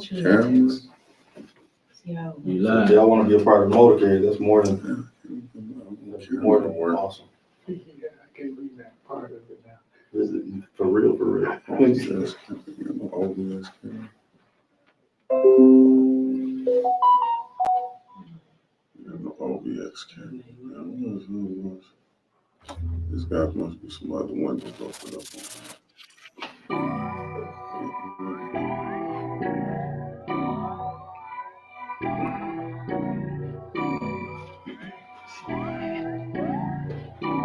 Cameras. You lied. Y'all want to be a part of the motorcade? That's more than awesome. Yeah, I can't bring that part of it now. For real, for real. OBS camera. No OBS camera. This guy must be some other windows open up on.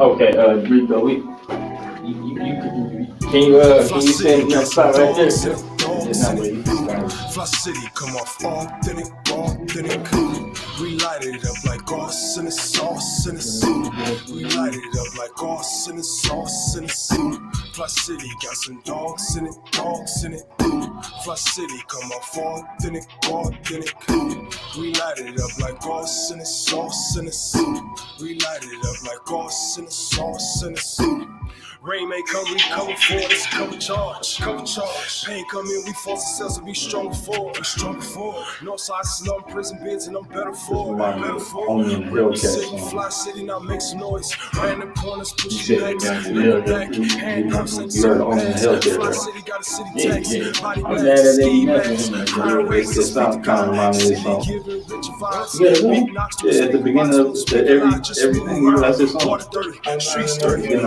Okay, Rico, can you send that spot right there? Fli-City come off authentic. We light it up like sauce in the sauce in the soup. We light it up like sauce in the sauce in the soup. Fli-City got some dogs in it. Fli-City come off authentic. We light it up like sauce in the sauce in the soup. We light it up like sauce in the sauce in the soup. Rain may come, we coming for this cover charge. Pain come in, we force ourselves to be stronger for. Northside slum, prison beds, and I'm better for. Fli-City, now make some noise. Random corners, pushing backs, back, handcuffs and Fli-City got a city tax. Body bags, ski bags, crime rates, the city giving rich vibes. Big knocks to At the beginning of everything, you realize this song. Streets dirty,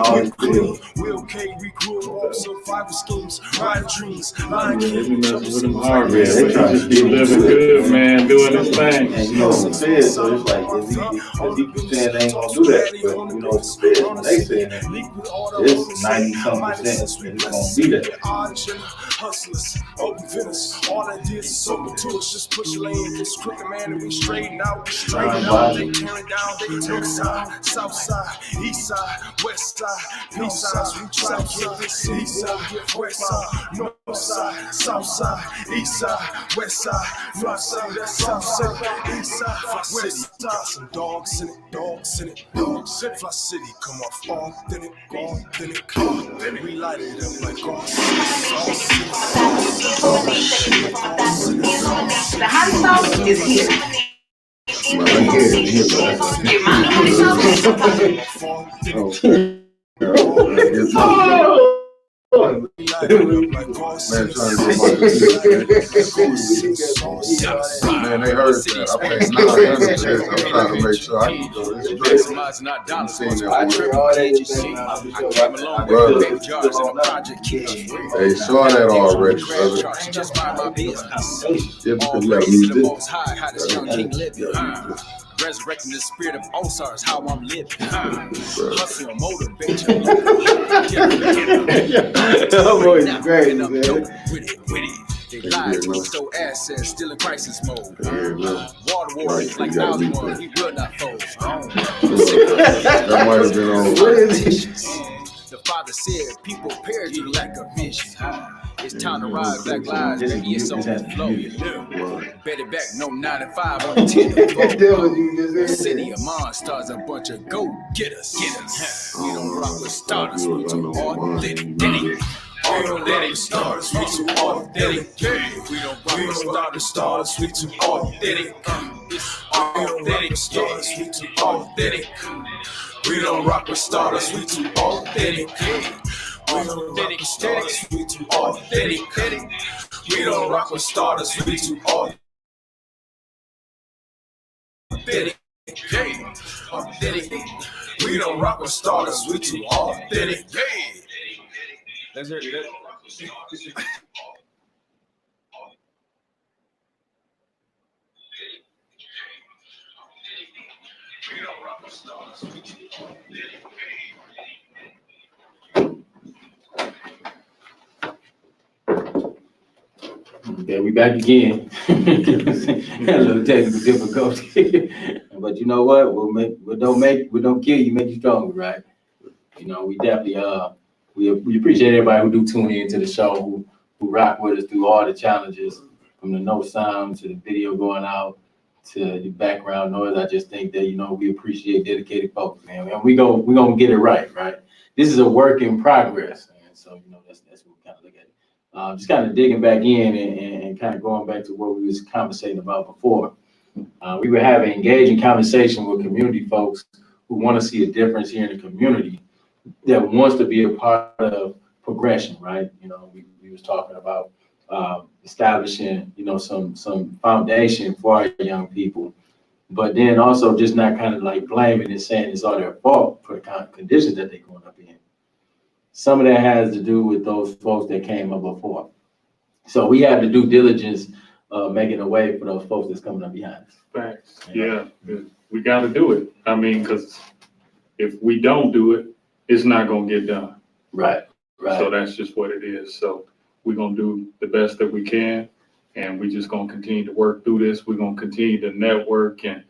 we okay, we grew up, survival schemes, ride dreams, line They be messing with them dreams. hard, Yeah, they trying to be living good, man, doing his thing. And you know, it's fed, so it's like, if he keep saying they ain't gonna do that, but you know, it's fed, when they say that, it's 90-something% it's gonna be that. Hustlers, open finish, all that did is open to us, just push your lane, this crooked man, and we straighten out, they tearing down, they north side, south side, east side, west side, peace signs, we try to get this east side, west side, north side, south side, east side, west side, north side, south side, east side, Fli-City, got some dogs in it. Fli-City come off authentic. We light it up like The hot sauce is here. Man, trying to go man, they heard that. I paid $900 for this. I'm trying to make sure I can go this straight. I'm seeing that They saw that already, brother. Yeah, because you gotta meet this. Resurrecting the spirit of Osiris, how I'm living. Hustle and motivation. That boy's great, man. They lied, we stole assets, still in crisis mode. Water warriors like now one, we will not fold. That might have been on. The father said, people perish due to lack of vision. It's time to ride Black Lives, baby, it's on the flow. Bet it back, no 9 to 5 on the 10. City of monsters, a bunch of go-getters. We don't rock with starters, we too authentic. We don't let it start, we too authentic. We don't rock with starters, we too authentic. Authentic stars, we too authentic. We don't rock with starters, we too authentic. Authentic stars, we too authentic. We don't rock with starters, we too authentic. Authentic. We don't rock with starters, we too authentic. Let's hear it. We don't rock with starters, we too authentic. Okay, we back again. Had a little technical difficulty, but you know what? We don't kill you, make you stronger, right? You know, we definitely we appreciate everybody who do tune in to the show, who rock with us through all the challenges, from the no sound to the video going out to the background noise. I just think that, you know, we appreciate dedicated folks, man. And we gonna get it right? This is a work in progress, and so, you know, that's what we kind of look at it. just kind of digging back in and kind of going back to what we was conversating about before. We were having engaging conversation with community folks who want to see a difference here in the community, that wants to be a part of progression, right? You know, we was talking about establishing, you know, some foundation for our young people, but then also just not kind of like blaming and saying it's all their fault for the kind of conditions that they're going up in. Some of that has to do with those folks that came up before. So we have to do diligence making a way for those folks that's coming up behind us. Thanks. Yeah, we got to do it. I mean, because if we don't do it, it's not going to get done. Right. So that's just what it is. So we're going to do the best that we can, and we're just going to continue to work through this. We're going to continue to network and,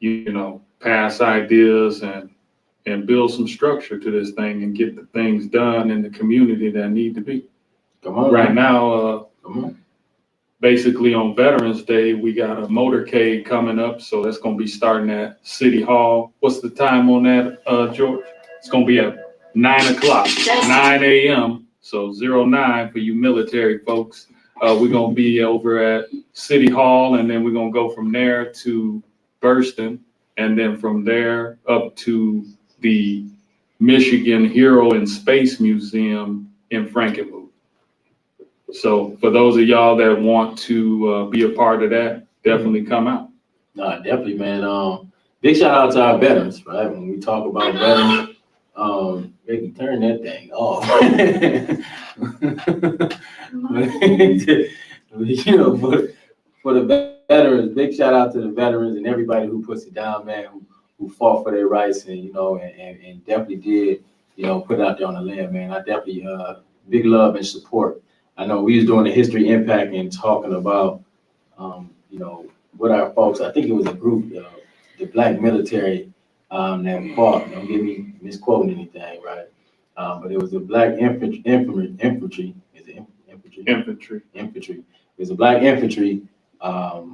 you know, pass ideas and build some structure to this thing and get the things done in the community that need to be. Come on. Right now, Come on. basically on Veterans Day, we got a motorcade coming up. So that's going to be starting at City Hall. What's the time on that, George? It's going to be at 9 o'clock, 9 a.m. So 09 for you military folks. We're going to be over at City Hall, and then we're going to go from there to Burston, and then from there up to the Michigan Hero and Space Museum in Frankenmuth. So for those of y'all that want to be a part of that, definitely come out. No, definitely, man. Big shout out to our veterans, right? When we talk about veterans, maybe turn that thing off. You know, for the veterans, big shout out to the veterans and everybody who puts it down, man, who fought for their rights and, you know, and definitely did, you know, put it out there on the land, man. I definitely, big love and support. I know we was doing the history impact and talking about, you know, what our folks, I think it was a group, the Black military that fought, don't get me misquoting anything, right? But it was the Black infantry, is it infantry? Infantry. It was a Black infantry that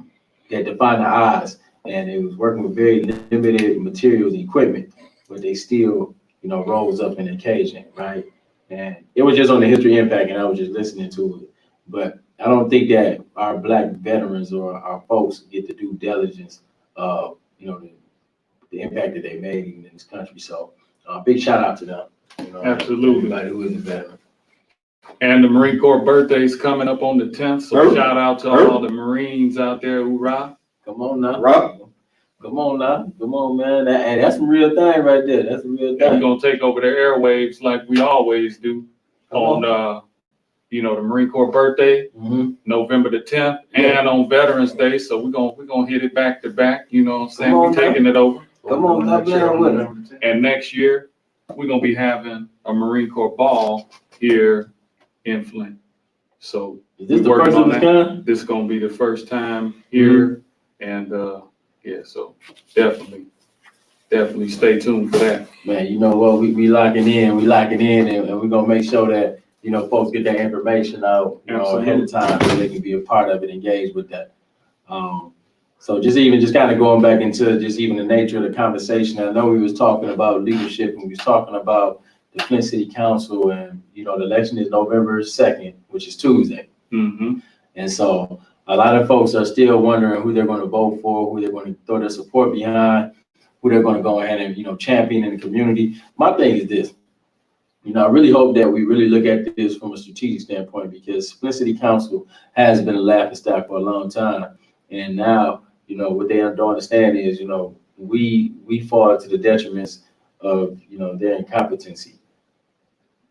defined the odds, and it was working with very limited materials and equipment, but they still, you know, rose up in the occasion, right? And it was just on the history impact, and I was just listening to it. But I don't think that our Black veterans or our folks get the due diligence of, you know, the impact that they made in this country. So big shout out to them. You know, Absolutely. Everybody who is a veteran. And the Marine Corps birthday's coming up on the 10th. So shout out to all the Marines out there. Hoorah. Come on now. Rock. Come on now. Come on, man. And that's a real thing right there. That's a real And we're thing. going to take over the airwaves like we always do on, you know, the Marine Corps birthday, November the 10th, and on Veterans Day. So we're gonna hit it back to back. You know what I'm saying? We're taking it over. Come on, stop playing with them. And next year, we're going to be having a Marine Corps ball here in Flint. So Is this the working first on of its that. kind? This is going to be the first time here. And yeah, so definitely stay tuned for that. Man, you know what? We locking in, and we're gonna make sure that, you know, folks get that information out, you know, ahead of time so they can be a part of it, engage with that. So just kind of going back into just even the nature of the conversation. I know we was talking about leadership, and we was talking about the Flint City Council, and, you know, the election is November 2nd, which is Tuesday. Mm-hmm. And so a lot of folks are still wondering who they're going to vote for, who they're going to throw their support behind, who they're going to go ahead and, you know, champion in the community. My thing is this, you know, I really hope that we really look at this from a strategic standpoint, because Flint City Council has been a laughingstock for a long time. And now, you know, what they don't understand is, you know, we fall to the detriments of, you know, their incompetency.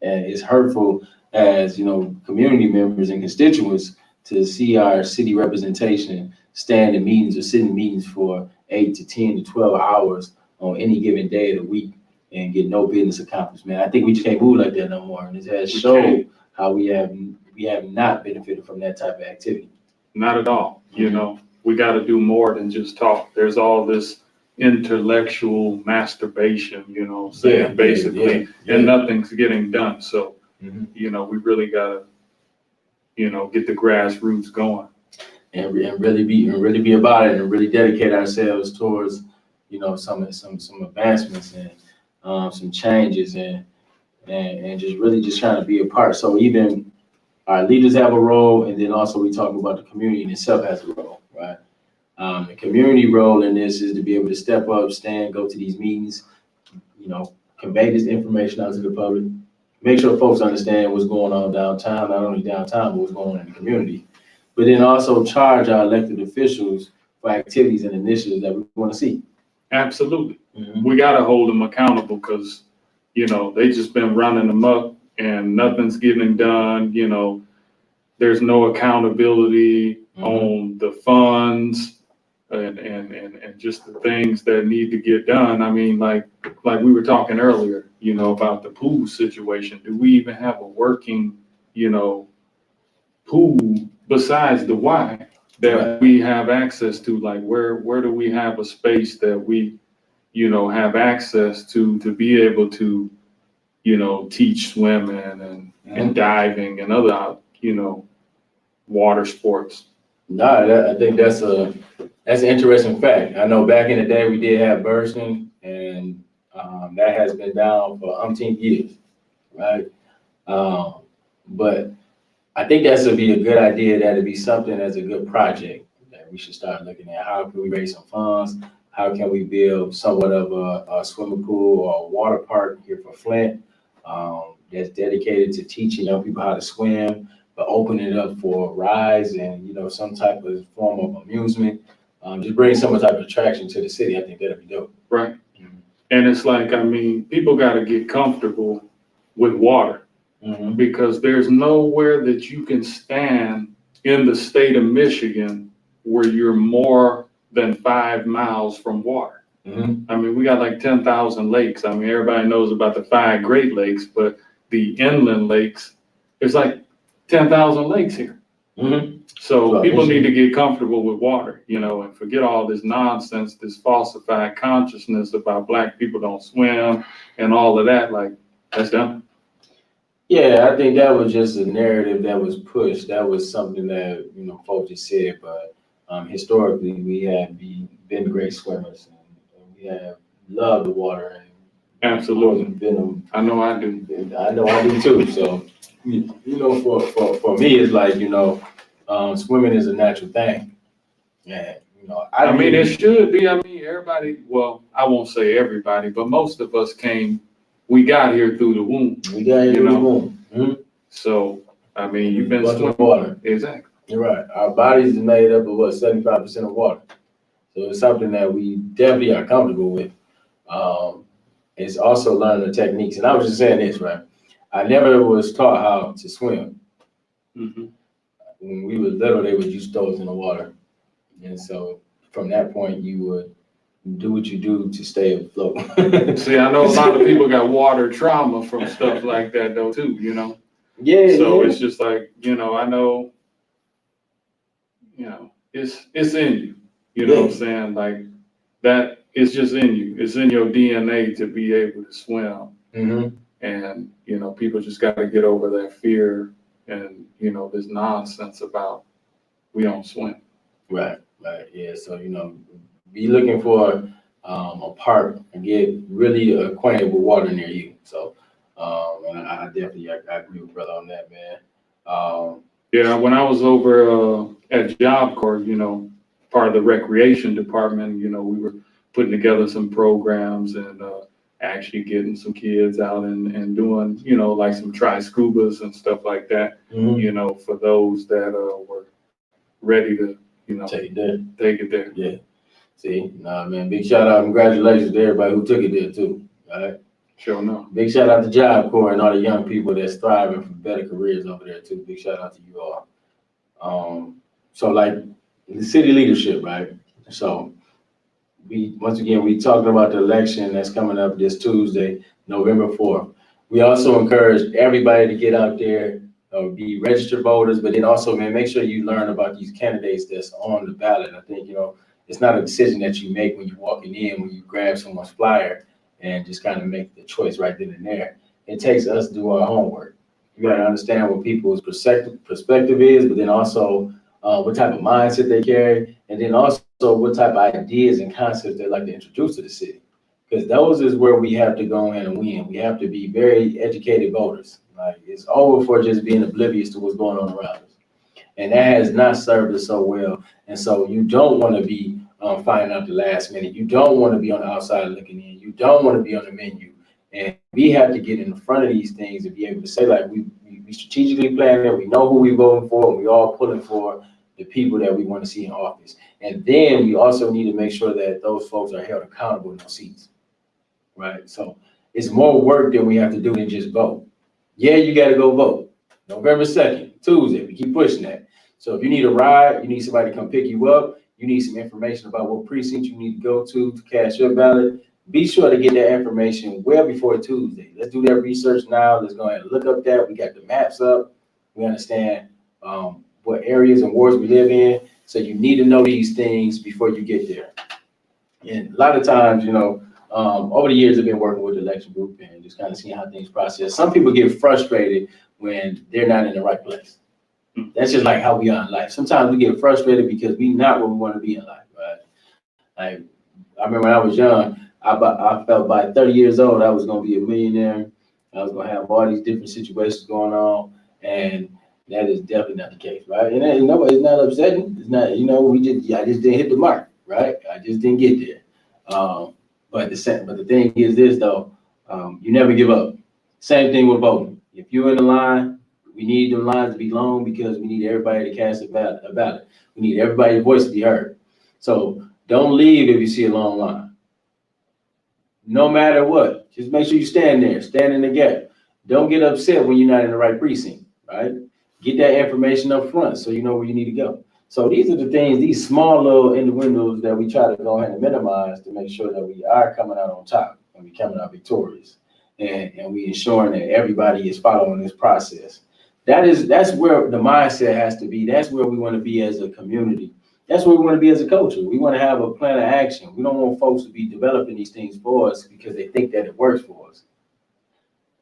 And it's hurtful as, you know, community members and constituents to see our city representation stand in meetings or sit in meetings for 8 to 10 to 12 hours on any given day of the week and get no business accomplished, man. I think we just can't move like that no more. And it has showed how we have not benefited from that type of activity. Not at all. You know, we got to do more than just talk. There's all this intellectual masturbation, you know, saying basically, and nothing's getting done. So, you know, we really got to, you know, get the grassroots going. And really be about it, and really dedicate ourselves towards, you know, some advancements and some changes, and just really just trying to be a part. So even our leaders have a role, and then also we talk about the community in itself has a role, right? The community role in this is to be able to step up, stand, go to these meetings, you know, convey this information out to the public, make sure folks understand what's going on downtown, not only downtown, but what's going on in the community. But then also charge our elected officials for activities and initiatives that we want to see. Absolutely. We got to hold them accountable because, you know, they just been running amok and nothing's getting done. You know, there's no accountability on the funds and just the things that need to get done. I mean, like we were talking earlier, you know, about the pool situation. Do we even have a working, you know, pool besides the Y that we have access to? Like where do we have a space that we, you know, have access to be able to, you know, teach swimming and diving and other, you know, water sports? No, I think that's an interesting fact. I know back in the day we did have bursting, and that has been down for umpteen years, right? But I think that would be a good idea. That'd be something as a good project that we should start looking at. How can we raise some funds? How can we build somewhat of a swimming pool or a water park here for Flint that's dedicated to teaching young people how to swim, but open it up for rides and, you know, some type of form of amusement. Just bring some type of attraction to the city. I think that'd be dope. Right. And it's like, I mean, people got to get comfortable with water because there's nowhere that you can stand in the state of Michigan where you're more than 5 miles from water. I mean, we got like 10,000 lakes. I mean, everybody knows about the 5 Great Lakes, but the inland lakes, there's like 10,000 lakes here. So people need to get comfortable with water, you know, and forget all this nonsense, this falsified consciousness about Black people don't swim and all of that. Like, that's done. Yeah, I think that was just a narrative that was pushed. That was something that, you know, folks just said, but historically we have been great swimmers and we have loved the water. And absolutely. I know I do. I know I do too. So, you know, for me, it's like, you know, swimming is a natural thing. Yeah, you know, I mean, it should be. I mean, everybody, well, I won't say everybody, but most of us we got here through the womb. We got here through the womb. So, I mean, you've been swimming. Water. Exactly. You're right. Our bodies is made up of 75% of water. So it's something that we definitely are comfortable with. It's also learning the techniques. And I was just saying this, right? I never was taught how to swim. When we were little, they would use throw us in the water. And so from that point, you would do what you do to stay afloat. See, I know a lot of people got water trauma from stuff like that though too, you know? Yeah. So it's just like, you know, I know, you know, it's in you, you know what I'm saying? Like that, it's just in you. It's in your DNA to be able to swim. And, you know, people just got to get over that fear and, you know, this nonsense about we don't swim. Right. Yeah. So, you know, be looking for a park and get really acquainted with water near you. So, and I definitely I agree with brother on that, man. Yeah, when I was over at Job Corps, you know, part of the recreation department, you know, we were putting together some programs and actually getting some kids out and doing, you know, like some tri-scubas and stuff like that, you know, for those that were ready to, you know, take it there. Yeah. See, nah, man, big shout out, congratulations to everybody who took it there too. All right. Sure enough. Big shout out to Job Corps and all the young people that's thriving for better careers over there too. Big shout out to you all. So like the city leadership, right? So once again, we talking about the election that's coming up this Tuesday, November 4th. We also encourage everybody to get out there, be registered voters, but then also, man, make sure you learn about these candidates that's on the ballot. I think, you know, it's not a decision that you make when you're walking in, when you grab someone's flyer and just kind of make the choice right then and there. It takes us to do our homework. You got to understand what people's perspective is, but then also what type of mindset they carry, and then also what type of ideas and concepts they like to introduce to the city. Because those is where we have to go in and win. We have to be very educated voters. Like, it's over for just being oblivious to what's going on around us. And that has not served us so well. And so you don't want to be finding out the last minute. You don't want to be on the outside looking in. You don't want to be on the menu. And we have to get in front of these things and be able to say, like, we strategically plan it. We know who we're voting for, and we all pulling for the people that we want to see in office. And then we also need to make sure that those folks are held accountable in those seats, right? So it's more work than we have to do than just vote. Yeah, you got to go vote. November 2nd, Tuesday, we keep pushing that. So if you need a ride, you need somebody to come pick you up, you need some information about what precinct you need to go to cast your ballot, be sure to get that information well before Tuesday. Let's do that research now. Let's go ahead and look up that. We got the maps up. We understand what areas and wards we live in. So you need to know these things before you get there. And a lot of times, you know, over the years, I've been working with the election group and just kind of seeing how things process. Some people get frustrated when they're not in the right place. That's just like how we are in life. Sometimes we get frustrated because we're not where we want to be in life, right? Like, I remember when I was young, I felt by 30 years old, I was going to be a millionaire. I was going to have all these different situations going on. And that is definitely not the case, right? And you know, it's not upsetting. It's not, you know, I just didn't hit the mark, right? I just didn't get there. But the thing is this, though, you never give up. Same thing with voting. If you're in the line, we need the lines to be long because we need everybody to cast a ballot. We need everybody's voice to be heard. So don't leave if you see a long line. No matter what, just make sure you stand there, stand in the gap. Don't get upset when you're not in the right precinct, right? Get that information up front so you know where you need to go. So these are the things, these small little individuals that we try to go ahead and minimize to make sure that we are coming out on top and we coming out victorious. And we ensuring that everybody is following this process. That's where the mindset has to be. That's where we want to be as a community. That's where we want to be as a culture. We want to have a plan of action. We don't want folks to be developing these things for us because they think that it works for us.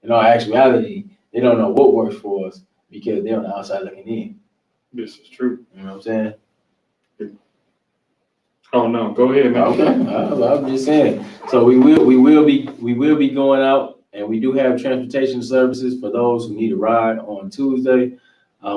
In all actuality, they don't know what works for us because they're on the outside looking in. This is true. You know what I'm saying? Oh no, go ahead, man. Okay, I'm just saying. So we will be going out, and we do have transportation services for those who need a ride on Tuesday.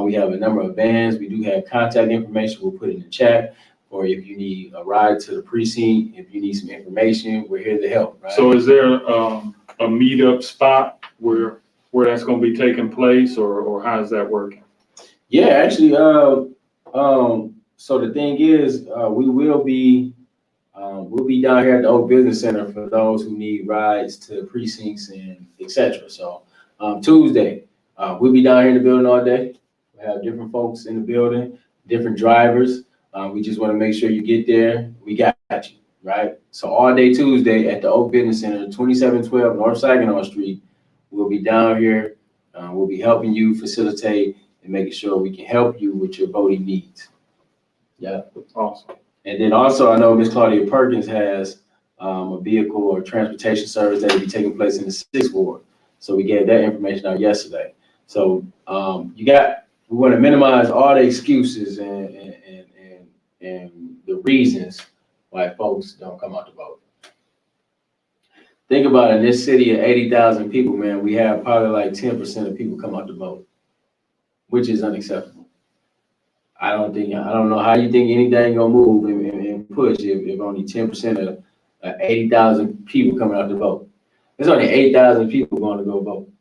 We have a number of vans. We do have contact information. We'll put it in the chat. Or if you need a ride to the precinct, if you need some information, we're here to help. Right? So is there a meetup spot where that's going to be taking place, or how is that working? Yeah, actually, so the thing is, we'll be down here at the Oak Business Center for those who need rides to precincts and etc. So Tuesday, we'll be down here in the building all day. We have different folks in the building, different drivers. We just want to make sure you get there. We got you, right? So all day Tuesday at the Oak Business Center, 2712 North Saginaw Street. We'll be down here. We'll be helping you facilitate and making sure we can help you with your voting needs. Yeah. Awesome. And then also, I know Ms. Claudia Perkins has a vehicle or transportation service that will be taking place in the 6th Ward. So we gave that information out yesterday. So we want to minimize all the excuses and the reasons why folks don't come out to vote. Think about it, in this city of 80,000 people, man, we have probably like 10% of people come out to vote, which is unacceptable. I don't know how you think anything gonna move and push if only 10% of 80,000 people coming out to vote. There's only 8,000 people going to go vote.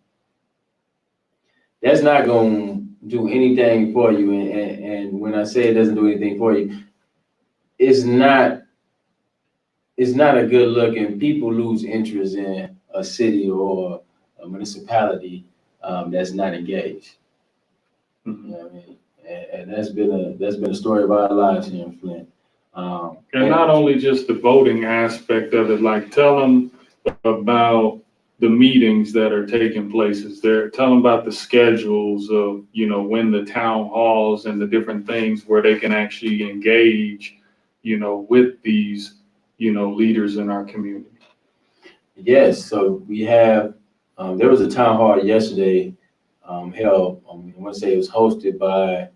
That's not gonna do anything for you. And when I say it doesn't do anything for you, it's not a good look, and people lose interest in a city or a municipality that's not engaged. You know what I mean? And that's been a story of our lives here in Flint. And not only just the voting aspect of it, like tell them about the meetings that are taking places there. Tell them about the schedules of, you know, when the town halls and the different things where they can actually engage, you know, with these, you know, leaders in our community. Yes, so we have, there was a town hall yesterday held, I want to say it was hosted by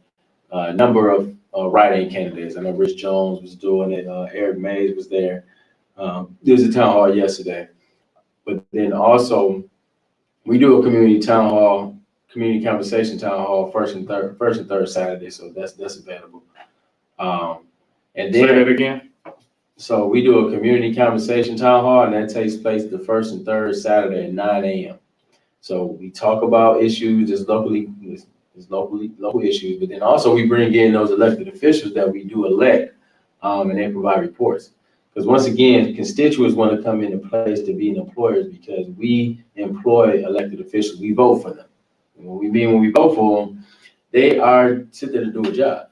a number of write-in candidates. I know Rich Jones was doing it, Eric Mays was there. There was a town hall yesterday. But then also, we do a community town hall community conversation town hall first and third Saturday, so that's available. And Say then that again? so we do a community conversation town hall, and that takes place the first and third Saturday at 9 a.m. So we talk about issues as local issues, but then also we bring in those elected officials that we do elect, and they provide reports. Because once again, constituents want to come into place to be employers because we employ elected officials. We vote for them. And when we vote for them, they are sit there to do a job.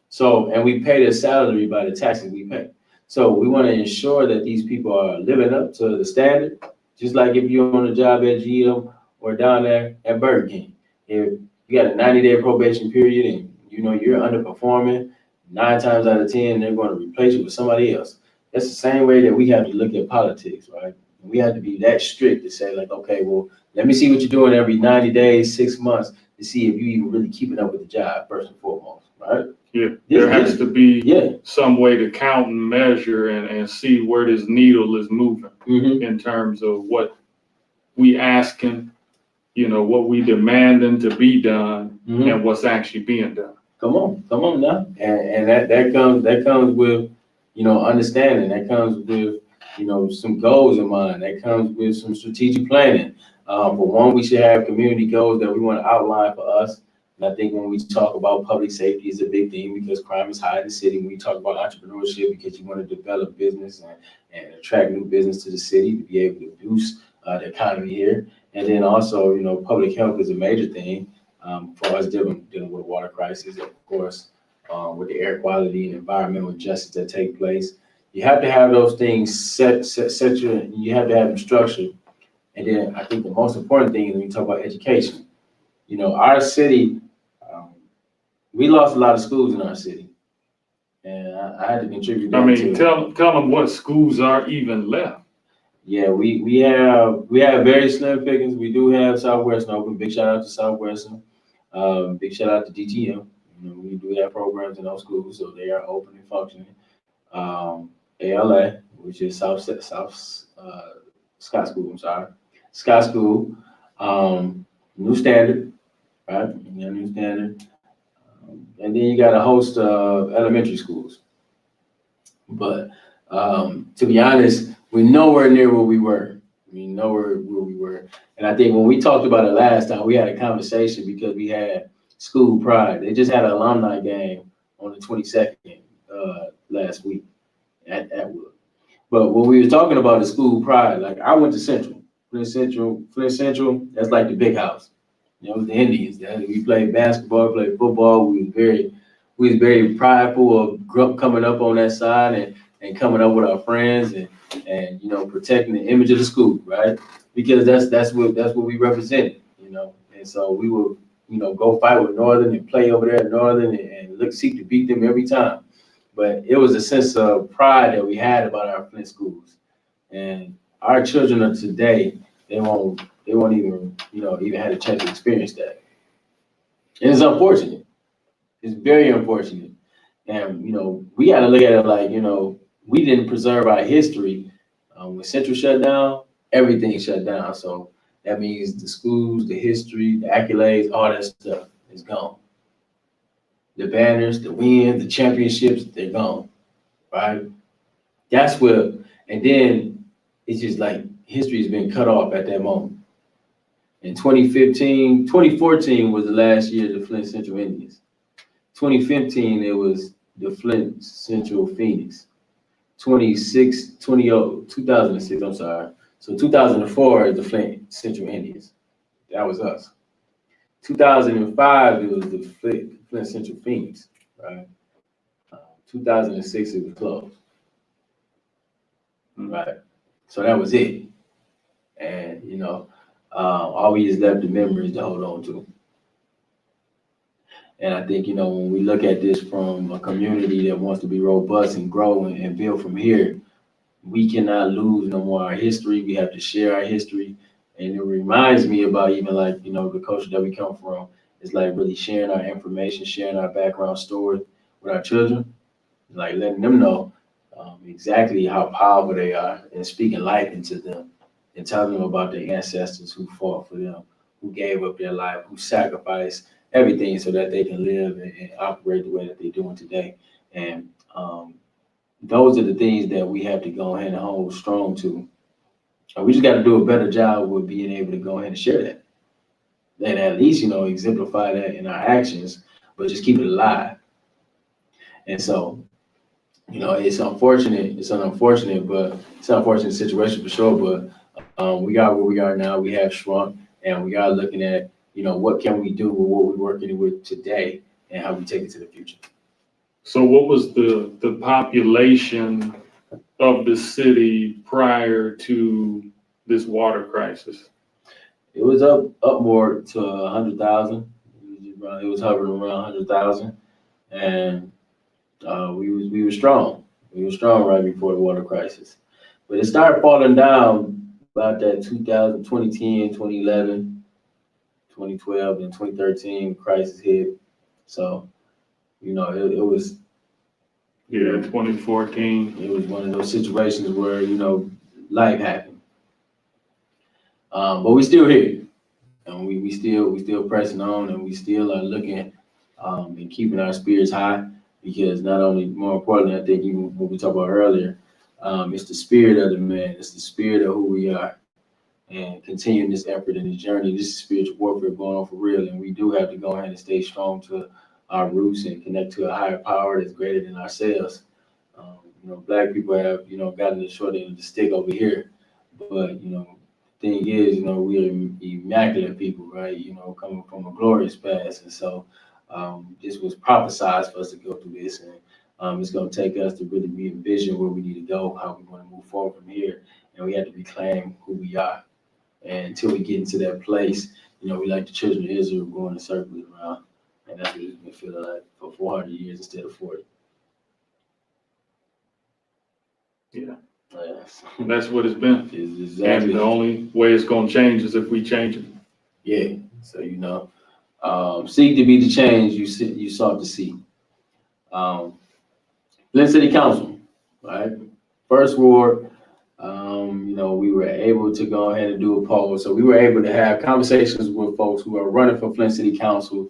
So, and we pay their salary by the taxes we pay. So we want to ensure that these people are living up to the standard, just like if you're on a job at GM or down there at Burger King. If you got a 90-day probation period and you know you're underperforming, 9 times out of 10, they're going to replace you with somebody else. That's the same way that we have to look at politics, right? We have to be that strict to say like, okay, well, let me see what you're doing every 90 days, 6 months to see if you even really keeping up with the job first and foremost, right? Yeah, there has to be Yeah. some way to count and measure and see where this needle is moving in terms of what we asking, you know, what we demanding to be done and what's actually being done. Come on now. And that comes with, you know, understanding. That comes with, you know, some goals in mind. That comes with some strategic planning. For one, we should have community goals that we want to outline for us. And I think when we talk about public safety is a big thing because crime is high in the city. When we talk about entrepreneurship, because you want to develop business and attract new business to the city to be able to boost the economy here. And then also, you know, public health is a major thing for us dealing with water crisis, of course, with the air quality and environmental justice that take place. You have to have those things you have to have them structured. And then I think the most important thing is when we talk about education. You know, our city, we lost a lot of schools in our city. And I had to contribute that to tell them what schools are even left. Yeah, we have very slim pickings. We do have Southwestern open. Big shout out to Southwestern. Big shout out to DTM. You know, we do have programs in those schools, so they are open and functioning. ALA, which is South Scott School. I'm sorry, Scott School. New Standard, right? Yeah, New Standard. And then you got a host of elementary schools. But to be honest, we're nowhere near where we were. Nowhere where we were. And I think when we talked about it last time, we had a conversation because we had school pride. They just had an alumni game on the 22nd last week at Wood. But what we were talking about is school pride. Like I went to Flint Central, that's like the big house. You know, the Indians. We played basketball, played football. We was very prideful of coming up on that side and coming up with our friends and you know protecting the image of the school, right? Because that's what we represented, you know. And so we would, you know, go fight with Northern and play over there at Northern and seek to beat them every time. But it was a sense of pride that we had about our Flint schools. And our children of today, they won't even, you know, even had a chance to experience that. And it's unfortunate. It's very unfortunate. And, you know, we got to look at it like, you know, we didn't preserve our history. When Central shut down, everything shut down. So that means the schools, the history, the accolades, all that stuff is gone. The banners, the wins, the championships, they're gone, right? That's what, and then it's just like history has been cut off at that moment. In 2014 was the last year of the Flint Central Indians. 2015, it was the Flint Central Phoenix. 2006, I'm sorry. So 2004 is the Flint Central Indians. That was us. 2005, it was the Flint Central Phoenix, right? 2006, it was closed, right? So that was it. And, you know, all we just left the memories to hold on to. And I think, you know, when we look at this from a community that wants to be robust and grow and build from here, we cannot lose no more our history. We have to share our history. And it reminds me about even like, you know, the culture that we come from. It's like really sharing our information, sharing our background story with our children, like letting them know exactly how powerful they are and speaking life into them and telling them about their ancestors who fought for them, who gave up their life, who sacrificed everything so that they can live and operate the way that they're doing today. And those are the things that we have to go ahead and hold strong to. And we just got to do a better job with being able to go ahead and share that. And at least, exemplify that in our actions, but just keep it alive. And so, it's unfortunate. It's an unfortunate situation for sure. But we got where we are now. We have shrunk, and we are looking at, what can we do with what we're working with today, and how we take it to the future. So, what was the population of the city prior to this water crisis? It was up more to 100,000. It was hovering around 100,000, and we were strong. We were strong right before the water crisis, but it started falling down about that 2000, 2010, 2011, 2012, and 2013 crisis hit. So, it was. Yeah, 2014. It was one of those situations where, life happened. But we still here, and we still pressing on, and we still are looking and keeping our spirits high, because not only, more importantly, I think even what we talked about earlier, it's the spirit of the man, it's the spirit of who we are, and continuing this effort and this journey. This is spiritual warfare going on for real, and we do have to go ahead and stay strong to our roots and connect to a higher power that's greater than ourselves. Black people have, gotten the short end of the stick over here, but, thing is, we are immaculate people, right? Coming from a glorious past. And so this was prophesized for us to go through this. And it's going to take us to really re-envision where we need to go, how we want to move forward from here. And we have to reclaim who we are. And until we get into that place, we like the children of Israel going in circles around. And that's what it's been feeling like for 400 years instead of 40. Yeah. Yes. That's what it's been. Exactly. And the only way it's going to change is if we change it. Yeah. So, seek to be the change you sought to see. Flint City Council, right? First ward, we were able to go ahead and do a poll. So we were able to have conversations with folks who are running for Flint City Council,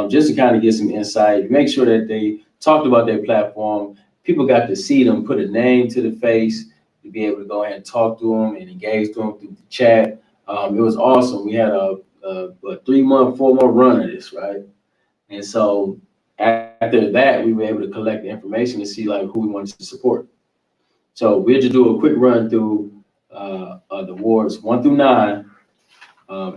just to kind of get some insight, make sure that they talked about their platform. People got to see them, put a name to the face, to be able to go ahead and talk to them and engage them through the chat. It was awesome. We had a 3-month, 4-month run of this, right? And so after that, we were able to collect the information to see who we wanted to support. So we'll just do a quick run through the wards 1 through 9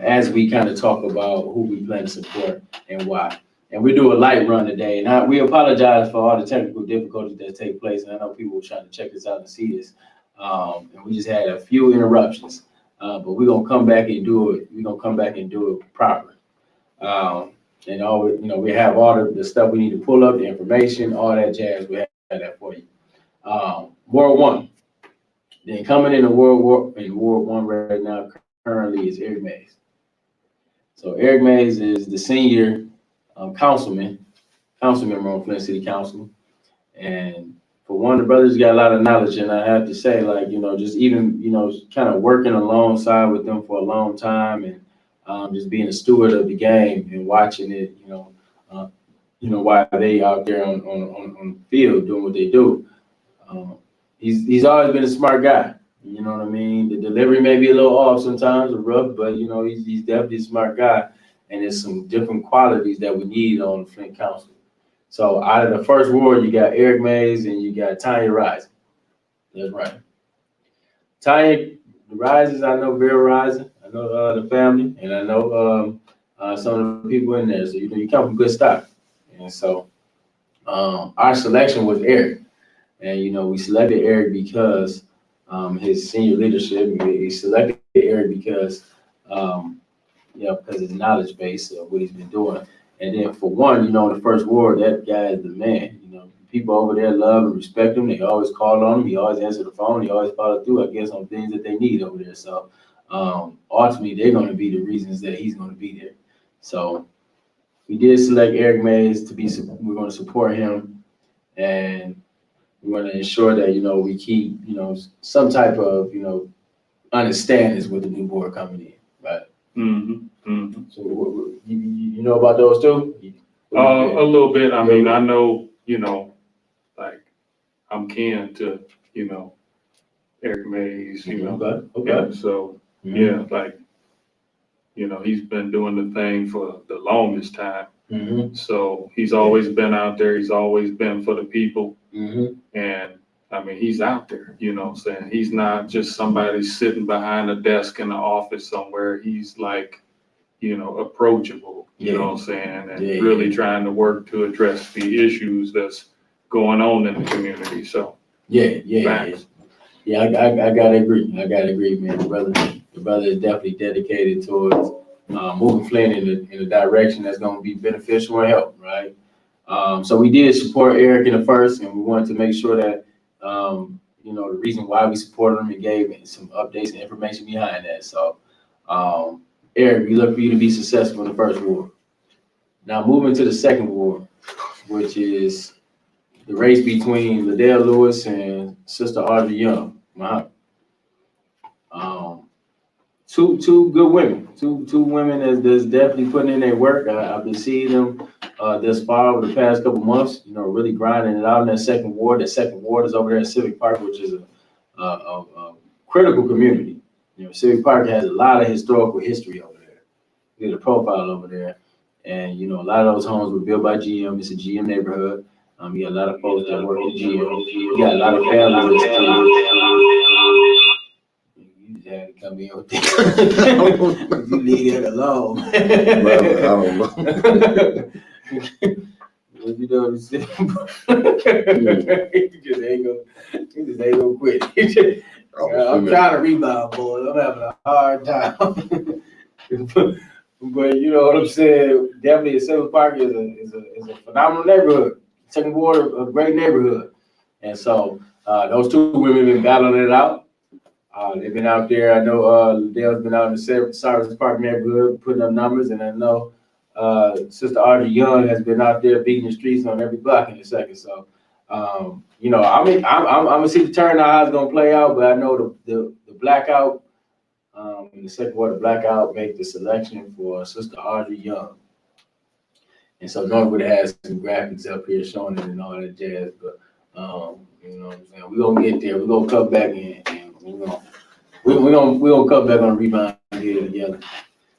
as we kind of talk about who we plan to support and why. And we do a light run today. And we apologize for all the technical difficulties that take place. And I know people were trying to check this out and see this. And we just had a few interruptions. But we're gonna come back and do it. We're gonna come back and do it properly. And we have all the stuff we need to pull up, the information, all that jazz. We have that for you. Ward 1. Then coming in Ward 1 right now currently is Eric Mays. So Eric Mays is the senior council member on Flint City Council. And for one, the brothers got a lot of knowledge, and I have to say, just even, kind of working alongside with them for a long time, and just being a steward of the game and watching it, while they out there on the field doing what they do. He's always been a smart guy. You know what I mean? The delivery may be a little off sometimes or rough, but he's definitely a smart guy. And there's some different qualities that we need on the Flint Council. So out of the first ward, you got Eric Mays and you got Tanya Rising. That's right. Tanya Rising, I know Vera Rising. I know the family, and I know some of the people in there. So you come from good stock. And so our selection was Eric. And we selected Eric because his senior leadership. We selected Eric because because of his knowledge base of what he's been doing. And then for one, in the first ward, that guy is the man. People over there love and respect him. They always call on him. He always answers the phone. He always follows through, I guess, on things that they need over there. So ultimately, they're going to be the reasons that he's going to be there. So we did select Eric Mays to be. We're going to support him, and we're going to ensure that we keep some type of understanding with the new board coming in, right? Mm-hmm. Mhm. So you know about those too? A little bit. I mean, I know, like I'm kin to, Eric Mays, Okay. Yeah, so, yeah, like, he's been doing the thing for the longest time. Mm-hmm. So he's always been out there. He's always been for the people. Mm-hmm. And I mean, he's out there, what I'm saying? He's not just somebody sitting behind a desk in the office somewhere. He's like, approachable, you know what I'm saying? And really trying to work to address the issues that's going on in the community. So, facts. Yeah, I gotta agree. Man. The brother is definitely dedicated towards moving Flint in a direction that's gonna be beneficial and help, right? So we did support Eric in the first, and we wanted to make sure that the reason why we supported him and gave some updates and information behind that. So Eric, we look for you to be successful in the first ward. Now moving to the second ward, which is the race between Liddell Lewis and Sister Audrey Young. Two good women. Two women that's definitely putting in their work. I've been seeing them this far over the past couple months, really grinding it out in that second ward. That second ward is over there in Civic Park, which is a critical community. Civic Park has a lot of historical history over there. You get a profile over there. And, a lot of those homes were built by GM. It's a GM neighborhood. You got a lot of folks that work at GM. You got a lot of families that you just had to come in with that. You leave that alone. I don't know. You know what I'm saying? You just ain't gonna quit. I'm trying to rebound, boy. I'm having a hard time. But you know what I'm saying? Definitely, Civic Park is a phenomenal neighborhood. Second ward, a great neighborhood. And so those two women have been battling it out. They've been out there. I know Liddell's been out in the Cyrus Park neighborhood putting up numbers, and I know Sister Audrey Young has been out there beating the streets on every block in a second. So, I'm gonna see the turnout how it's gonna play out, but I know the blackout. In the second ward, the blackout make the selection for Sister Audrey Young. And so Norwood has some graphics up here showing it and all that jazz, but you know what I'm saying? We're gonna get there. We're gonna come back and we're gonna come back on the rebound here together.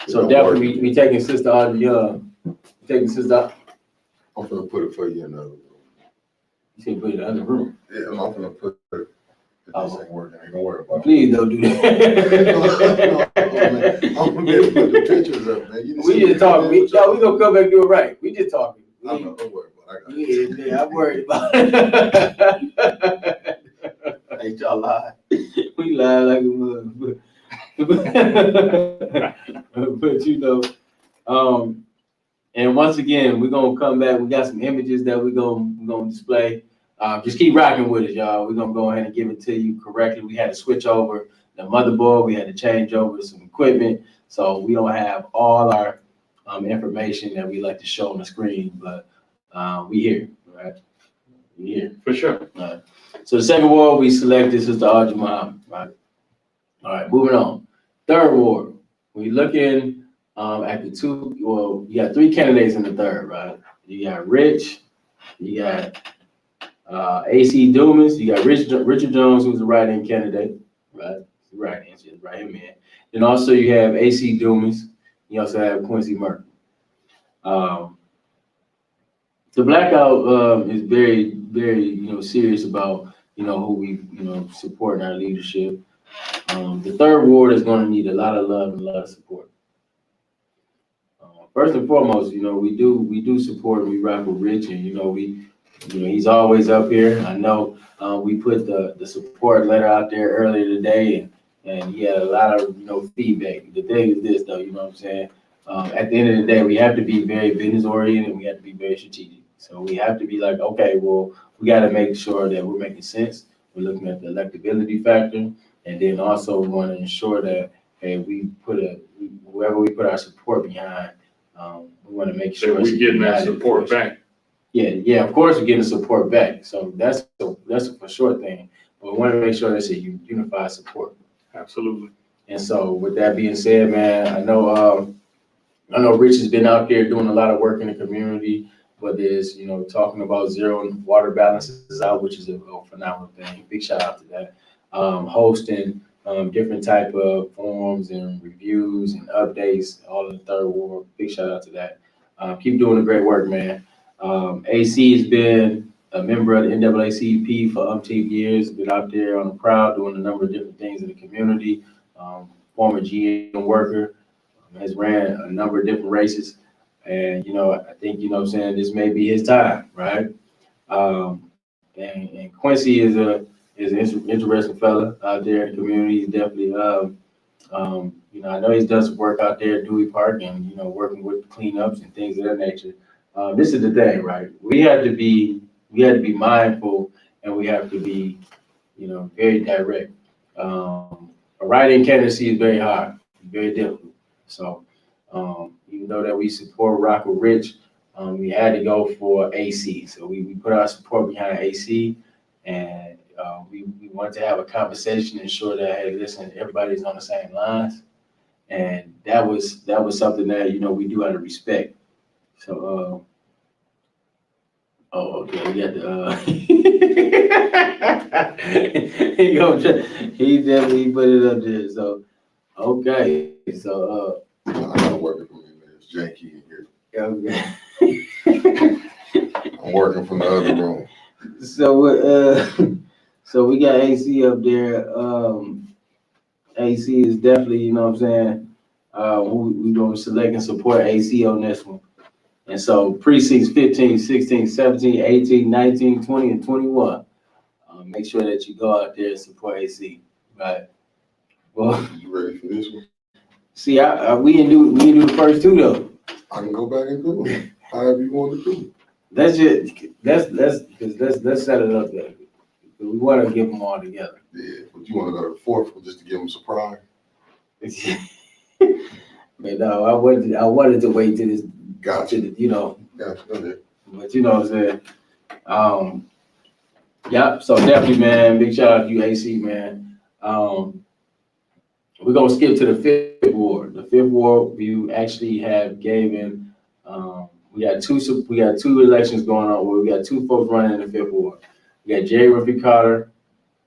So definitely we taking Sister Audrey Young. Taking Sister. I'm gonna put it for you in the other room. You said put it in the other room. Yeah, I'm gonna put it. If this ain't working, ain't gonna worry about it. Please don't do that. I'm gonna put the pictures up, man. We just talking. We gonna come back and do it right. We just talking. I know, don't worry about it. I got it. Yeah, I'm worried about it. Ain't y'all lie. We lie like a motherfucker. But and once again, we're gonna come back. We got some images that we're gonna display. Just keep rocking with us, y'all. We're gonna go ahead and give it to you correctly. We had to switch over the motherboard. We had to change over some equipment, so we don't have all our information that we like to show on the screen. But we here, right? We here for sure. So the second ward we selected Sister Audrey Muhammad, right? All right, moving on. Third ward, we looking at the two. Well, you got three candidates in the third, right? You got Rich, you got AC Dumas, you got Richard Jones, who's the write-in candidate, right? Right-in, just write him in. Then also you have AC Dumas. You also have Quincy Murphy. The blackout is very, very, serious about, who we, support in our leadership. The third ward is going to need a lot of love and a lot of support. First and foremost, we do support and we rock with Rich, and he's always up here. I know we put the support letter out there earlier today, and he had a lot of feedback. The thing is this, though, you know what I'm saying? At the end of the day, we have to be very business oriented, and we have to be very strategic. So we have to be like, okay, well, we got to make sure that we're making sense. We're looking at the electability factor, and then also we want to ensure that whoever we put our support behind, we want to make sure we're getting that support back. Yeah, of course we're getting support back. So that's a for sure thing. But we want to make sure that's a unified support. Absolutely. And so with that being said, man, I know I know Rich has been out there doing a lot of work in the community, whether it's, talking about zeroing water balances out, which is a phenomenal thing. Big shout out to that. Hosting different type of forums and reviews and updates, all in the third ward. Big shout out to that. Keep doing the great work, man. AC has been a member of the NAACP for umpteen years, been out there on the crowd doing a number of different things in the community. Former GM worker, has ran a number of different races. And, I think, this may be his time, right? And Quincy is an interesting fella out there in the community. He's definitely, I know he's done some work out there at Dewey Park and, working with cleanups and things of that nature. This is the thing, right? We have to be mindful, and we have to be, very direct. A write-in candidacy is very hard, very difficult. So, even though that we support Rock with Rich, we had to go for AC. So we put our support behind AC, and we wanted to have a conversation, ensure that, hey, listen, everybody's on the same lines. And that was something that, we do have to respect. So, okay, we got the, he definitely put it up there. So, okay, so, I gotta work from in there. It's janky in here. okay. I'm working from the other room. So we got AC up there. AC is definitely, we doing select and support AC on this one. And so precincts 15, 16, 17, 18, 19, 20, and 21. Make sure that you go out there and support AC. Right. Well, You ready for this one? see, we didn't do the first two though. I can go back and do it. However you want to do Let's set it up there. We want to get them all together. it. Yeah, but you want to go to the fourth one just to give them a surprise? But no, I wanted to wait till this, Gotcha. to the, Gotcha. Go ahead. but you know what I'm saying. Yeah. So definitely, man. Big shout out to you, AC, man. We're gonna skip to the fifth ward. The fifth ward, we actually have given. We got two elections going on where we got two folks running in the fifth ward. We got Jay Ruffy Carter,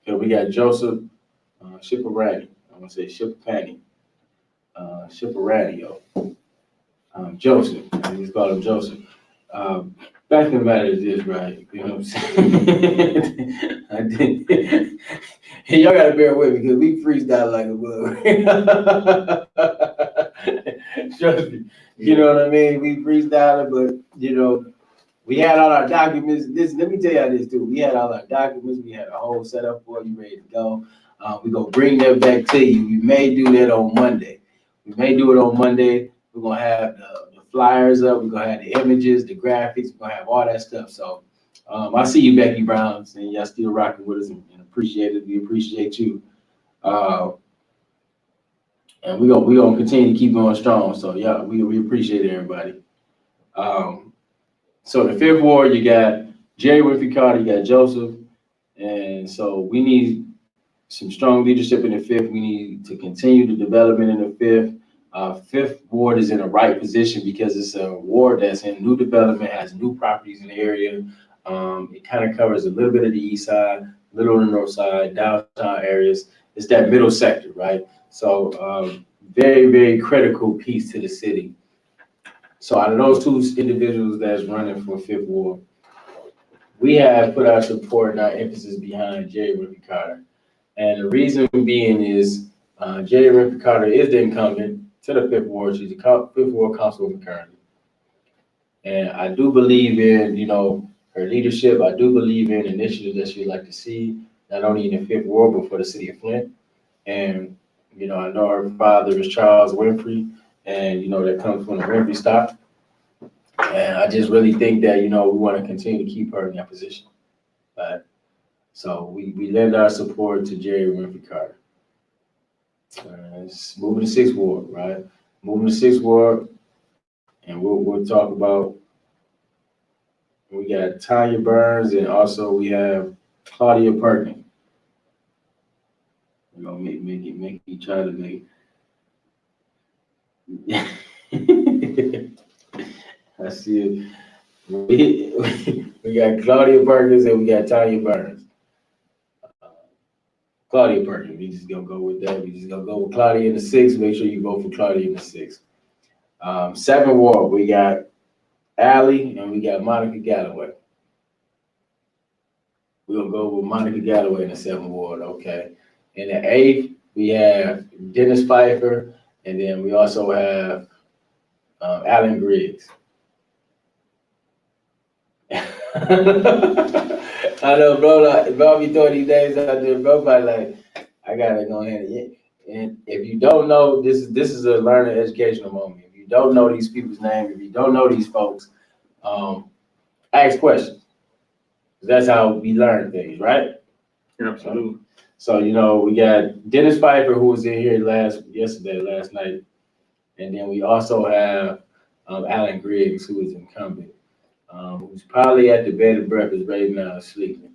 and we got Joseph Shipperati. I'm gonna say Shipperati. Shipperati, Joseph. I just call him Joseph. Back of the matter is this, right? You know what I'm saying? I did. Y'all gotta bear with me because we freestyle like a bug. Trust me. You know what I mean? We freestyle it, but we had all our documents. Let me tell you this too. We had all our documents. We had a whole setup for you ready to go. We're gonna bring that back to you. We may do that on Monday. We're gonna have the flyers up. We're gonna have the images, the graphics. We're gonna have all that stuff. So I see you, Becky Brown, and y'all still rocking with us and appreciate it. We appreciate you. And we're gonna continue to keep going strong. So yeah, we appreciate everybody. So the fifth ward, you got Jerry Winfrey Carter, you got Joseph, and so we need some strong leadership in the fifth. We need to continue the development in the fifth. Fifth ward is in the right position because it's a ward that's in new development, has new properties in the area. It kind of covers a little bit of the east side, a little on the north side, downtown areas. It's that middle sector, right? So very, very critical piece to the city. So out of those two individuals that's running for fifth ward, we have put our support and our emphasis behind Jerry Winfrey Carter. And the reason being is Jerry Winfrey Carter is the incumbent to the fifth ward. She's the fifth ward councilwoman currently. And I do believe in, her leadership. I do believe in initiatives that she'd like to see, not only in the fifth ward, but for the city of Flint. And, I know her father is Charles Winfrey, and, that comes from the Winfrey stock. And I just really think that, we want to continue to keep her in that position. So we lend our support to Jerry Winfrey Carter. It's moving to sixth ward, right? Moving to sixth ward, and we'll talk about. We got Tanya Burns, and also we have Claudia Perkins. We're gonna make you try to make. I see it. We got Claudia Perkins and we got Tanya Burns. Claudia Perkins, we just gonna go with that. We just gonna go with Claudia in the 6th. Make sure you vote for Claudia in the 6th. 7th ward, we got Allie and we got Monica Galloway. We're gonna go with Monica Galloway in the 7th ward, okay. In the 8th, we have Dennis Pfeiffer, and then we also have Alan Griggs. I know, bro, like, bro, be throwing these names out there, bro, but like, I gotta go ahead and if you don't know, this is a learning educational moment. If you don't know these people's names, if you don't know these folks, ask questions. That's how we learn things, right? Absolutely. So, you know, we got Dennis Pfeiffer, who was in here last night. And then we also have Alan Griggs, who is incumbent, who's probably at the bed of breakfast right now sleeping.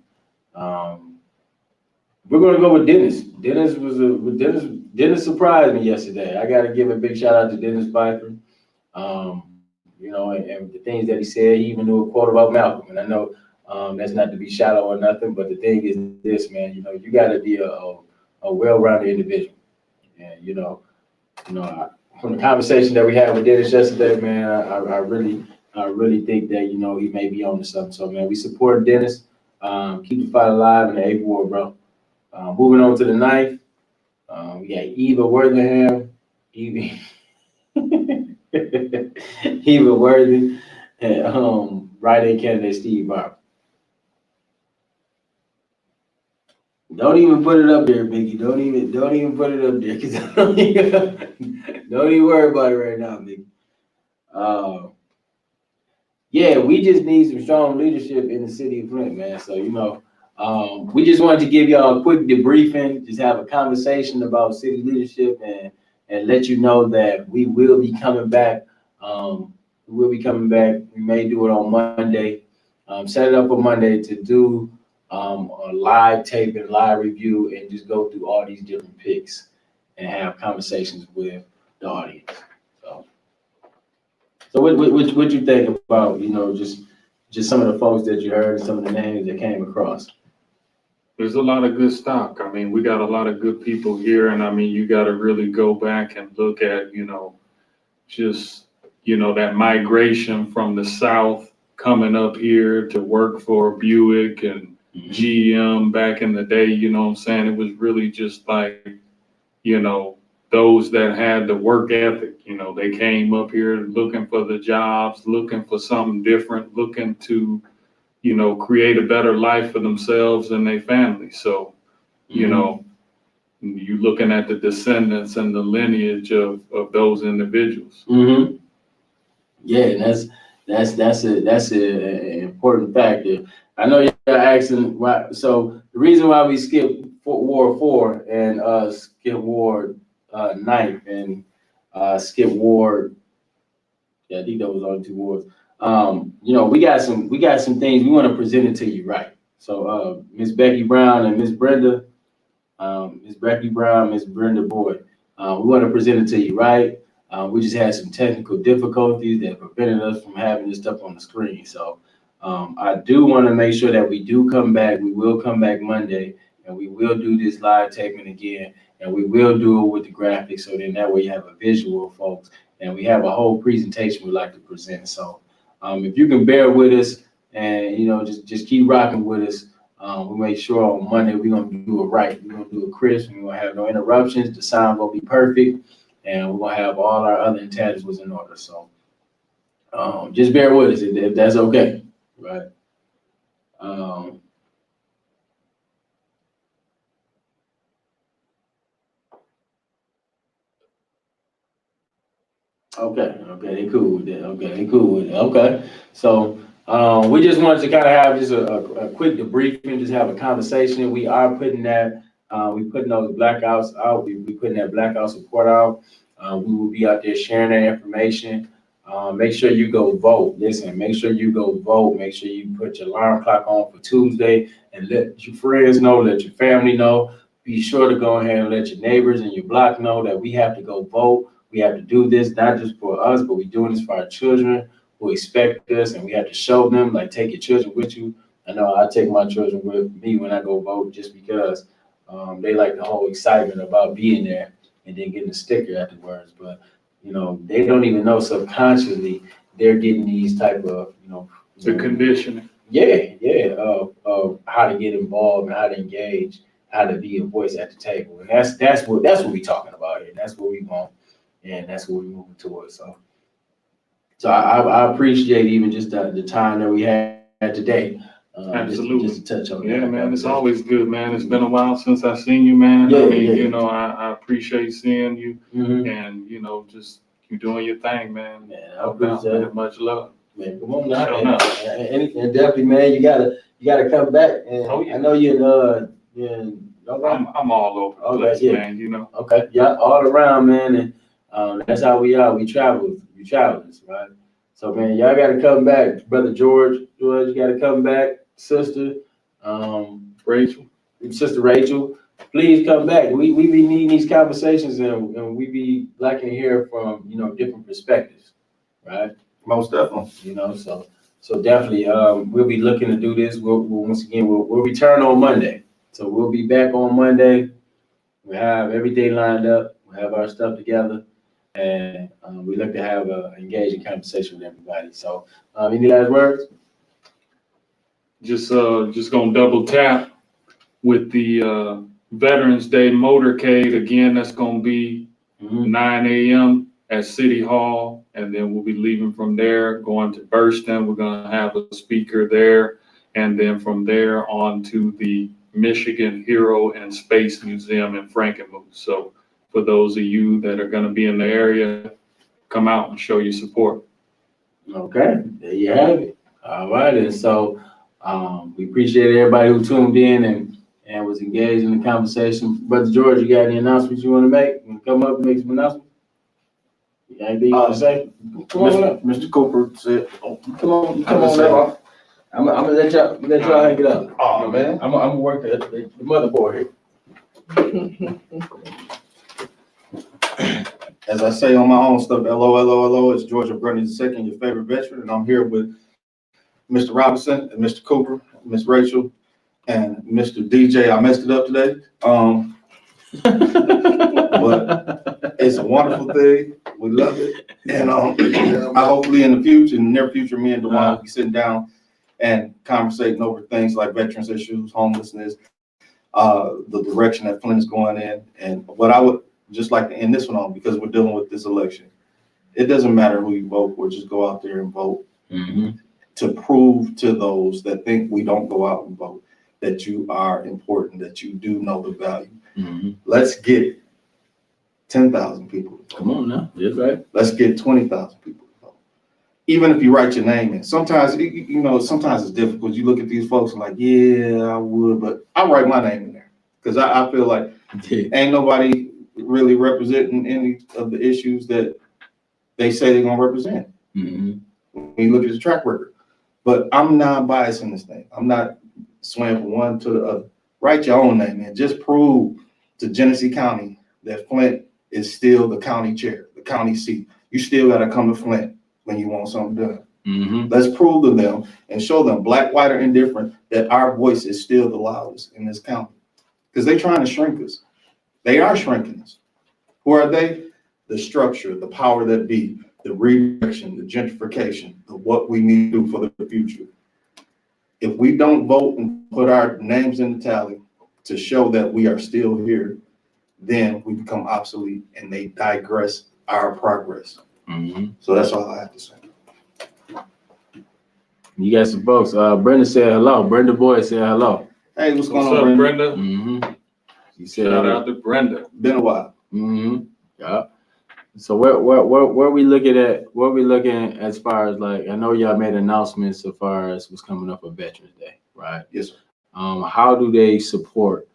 We're gonna go with Dennis. Dennis surprised me yesterday. I gotta give a big shout out to Dennis Pfeiffer. You know, and the things that he said, he even knew a quote about Malcolm. And I know that's not to be shallow or nothing, but the thing is this, man, you know, you gotta be a well-rounded individual. And you know, from the conversation that we had with Dennis yesterday, man, I really think that, you know, he may be on to something. So, man, we support Dennis. Keep the fight alive in the 8th ward, bro. Moving on to the 9th, we got Eva Worthington, Eva Worthing, and write-in candidate Steve Barber. Don't even put it up there, Biggie. Don't even put it up there, because don't even worry about it right now, Biggie. Yeah, we just need some strong leadership in the city of Flint, man. So, you know, we just wanted to give y'all a quick debriefing, just have a conversation about city leadership and let you know that we will be coming back. We may do it on Monday. Set it up for Monday to do a live tape and live review and just go through all these different picks and have conversations with the audience. So what you think about, you know, just some of the folks that you heard, some of the names that came across? There's a lot of good stock. I mean, we got a lot of good people here, and I mean, you got to really go back and look at, you know, just, you know, that migration from the South coming up here to work for Buick and GM back in the day, you know what I'm saying? It was really just like, you know, those that had the work ethic, you know, they came up here looking for the jobs, looking for something different, looking to, you know, create a better life for themselves and their family. So, you know, you looking at the descendants and the lineage of those individuals. Mm-hmm. Yeah, and that's an important factor. I know you're asking why. So the reason why we skipped Ward 4 and skip Ward 9th and skip Ward, yeah, I think that was only 2 wards. You know, we got some things we want to present it to you, right? So Miss Becky Brown and Miss Brenda, Miss Becky Brown, Miss Brenda Boyd, we want to present it to you, right? We just had some technical difficulties that prevented us from having this stuff on the screen. So I do want to make sure that we do come back. We will come back Monday, and we will do this live taping again, and we will do it with the graphics. So then that way you have a visual, folks, and we have a whole presentation we'd like to present. So if you can bear with us and, you know, just keep rocking with us. We make sure on Monday we're gonna do it right. We're gonna do it crisp. We're gonna have no interruptions. The sound will be perfect, and we're gonna have all our other intangibles in order. So just bear with us if that's okay, right? Okay, they cool with that. Okay, they cool with it. Okay, so we just wanted to kind of have just a quick debriefing, just have a conversation. We are putting that, we putting those blackouts out. We putting that blackout support out. We will be out there sharing that information. Make sure you go vote. Listen, make sure you go vote. Make sure you put your alarm clock on for Tuesday and let your friends know, let your family know. Be sure to go ahead and let your neighbors and your block know that we have to go vote. We we have to do this, not just for us, but we're doing this for our children who expect us, and we have to show them, like, take your children with you. I know I take my children with me when I go vote just because they like the whole excitement about being there and then getting a sticker afterwards. But, you know, they don't even know subconsciously they're getting these type of, The conditioning. of how to get involved and how to engage, how to be a voice at the table. And that's what we're talking about here. That's what we want, and that's what we're moving towards. So I appreciate even just the time that we had today. Absolutely. Just to touch on that. Yeah, man, it's always good, man. It's been a while since I've seen you, man. Yeah, I mean, yeah. you know, I appreciate seeing you, Mhm. and, you know, just you doing your thing, man. Man, I No doubt, appreciate man. it. Much love. Man, come on now. Sure And, enough. and definitely, man, you gotta come back. And Oh, yeah. I know you're I'm all over the Okay, place, yeah. man, you know. Okay, yeah, all around, man, and that's how we are. We travelers, right? So, man, y'all gotta come back, brother George, you gotta come back, sister, Rachel. sister Rachel, please come back. We be needing these conversations, and we be liking to hear from, different perspectives, right? Most definitely. So definitely, we'll be looking to do this. We'll return on Monday. So we'll be back on Monday. We have everything lined up. We have our stuff together, and we look to have an engaging conversation with everybody. So, any last words? Just gonna double tap with the Veterans Day motorcade. Again, that's gonna be 9 a.m. at City Hall, and then we'll be leaving from there, going to Burston. We're gonna have a speaker there, and then from there on to the Michigan Hero and Space Museum in Frankenmuth. So for those of you that are gonna be in the area, come out and show your support. Okay, there you have it. All right, and so we appreciate everybody who tuned in and was engaged in the conversation. Brother George, you got any announcements you want to make? You come up and make some announcements? You got anything you want to say? Come on up. Mr. Cooper said, Come on up. I'm gonna let y'all hang it up. oh, man. I'm gonna work the motherboard here. As I say on my own stuff, LO, it's Georgia Brunny II, your favorite veteran, and I'm here with Mr. Robinson and Mr. Cooper, Miss Rachel, and Mr. DJ. I messed it up today, but it's a wonderful thing. We love it, and I hopefully in the near future, me and DeJuan will be sitting down and conversating over things like veterans issues, homelessness, the direction that Flint is going in, and what I would just like to end this one on, because we're dealing with this election. It doesn't matter who you vote for, just go out there and vote. To prove to those that think we don't go out and vote that you are important, that you do know the value. Let's get 10,000 people to vote. Come on now, that's right. Let's get 20,000 people to vote. Even if you write your name in, sometimes sometimes it's difficult. You look at these folks and like, yeah, I would, but I write my name in there because I feel like ain't nobody really representing any of the issues that they say they're gonna represent. When you look at the track record. But I'm non-biased in this thing. I'm not swaying from one to the other. Write your own name in. Just prove to Genesee County that Flint is still the county chair, the county seat. You still gotta come to Flint when you want something done. Let's prove to them and show them, black, white, or indifferent, that our voice is still the loudest in this county. Because they're trying to shrink us. They are shrinking us. Who are they? The structure, the power that be, the redirection, the gentrification, the what we need to do for the future. If we don't vote and put our names in the tally to show that we are still here, then we become obsolete and they digress our progress. So that's all I have to say. You got some folks. Brenda said hello. Brenda Boy said hello. Hey, what's going What's on, up, Brenda? Brenda? She said, Shout out to Brenda. Been a while. Yeah. So where we looking at? Where we looking as far as, like, I know y'all made announcements as far as what's coming up for Veterans Day, right? Yes, sir. How do they support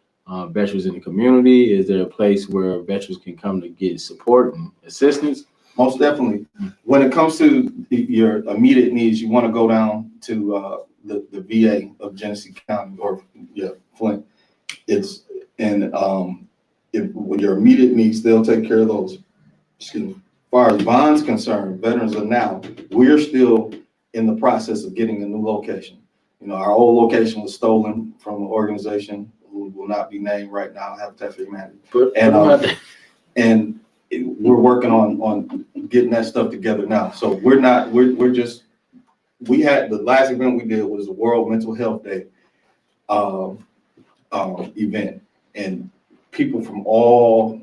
veterans in the community? Is there a place where veterans can come to get support and assistance? Most definitely. When it comes to your immediate needs, you want to go down to the VA of Genesee County or Flint. With your immediate needs, they'll take care of those. Excuse me. far as bonds concerned, veterans are now, we're still in the process of getting a new location. You know, our old location was stolen from an organization who will not be named right now, Habitat for Humanity. And we're working on getting that stuff together now. So we had, the last event we did was the World Mental Health Day event. And people from all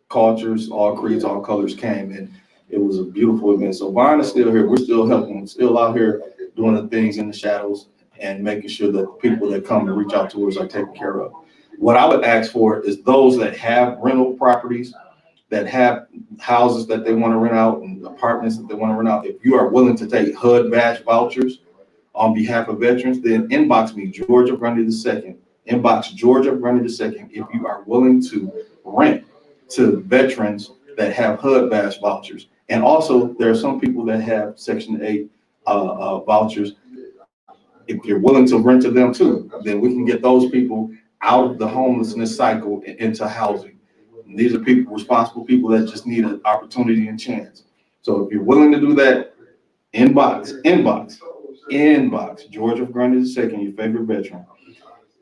cultures, all creeds, all colors came, and it was a beautiful event. So Vaughn is still here. We're still helping. We're still out here doing the things in the shadows and making sure that the people that come and reach out to us are taken care of. What I would ask for is those that have rental properties, that have houses that they want to rent out and apartments that they want to rent out. If you are willing to take HUD badge vouchers on behalf of veterans, then inbox me, Georgia Grundy II. Inbox Georgia Grundy II if you are willing to rent to veterans that have HUD badge vouchers. And also, there are some people that have Section 8 vouchers. If you're willing to rent to them too, then we can get those people out of the homelessness cycle into housing. And these are people, responsible people that just need an opportunity and chance. So if you're willing to do that, inbox Georgia Grundy II, your favorite veteran,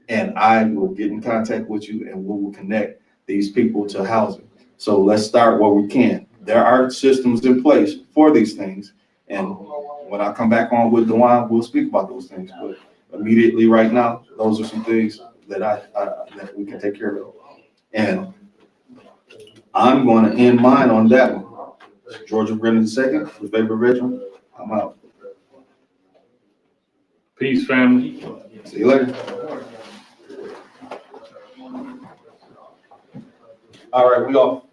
and I will get in contact with you and we will connect these people to housing. So let's start where we can. There are systems in place for these things. And when I come back on with DeJuan, we'll speak about those things. But immediately right now, those are some things that that we can take care of. And I'm going to end mine on that one. Georgia Grundy II, your favorite veteran. I'm out. Peace, family. See you later. All right, we off.